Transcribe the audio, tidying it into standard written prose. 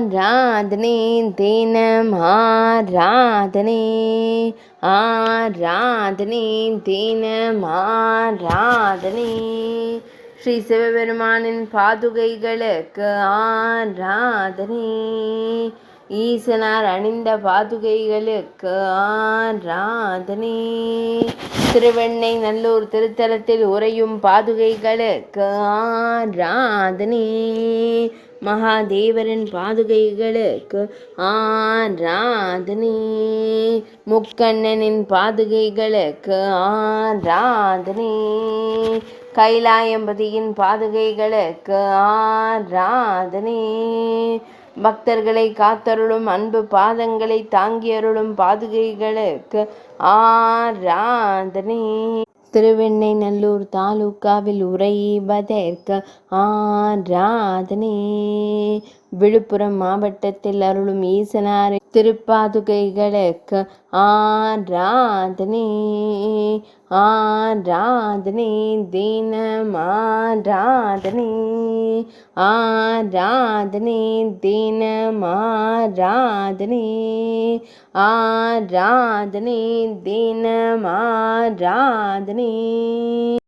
ஆராதனை தினம் ஆராதனை ஆராதனை தினம் ஆராதனை ஸ்ரீ சிவபெருமானின் பாதுகைகளுக்கு ஆராதனை ஈசனார் அணிந்த பாதுகைகளுக்கு ஆராதனை திருவெண்ணை நல்லூர் திருத்தலத்தில் உறையும் பாதுகைகளுக்கு ஆராதனை மகாதேவரின் பாதுகைகளுக்கு ஆராதனை முக்கண்ணனின் பாதுகைகளுக்கு ஆராதனை கைலாயம்பதியின் பாதுகைகளுக்கு ஆராதனை பக்தர்களை காத்தருளும் அன்பு பாதங்களை தாங்கியருளும் பாதுகைகளுக்கு ஆராதனை திருவெண்ணை நல்லூர் தாலுக்காவில் உறைவதற்கு ஆராதனை விழுப்புரம் மாவட்டத்தில் அருளும் ஈசனார் திருப்பாதுகைகளுக்கு ஆராதனை ஆராதனை தினம் ஆராதனை ஆராதனை தினம் ஆராதனை ஆராதனை தினம் ஆராதனை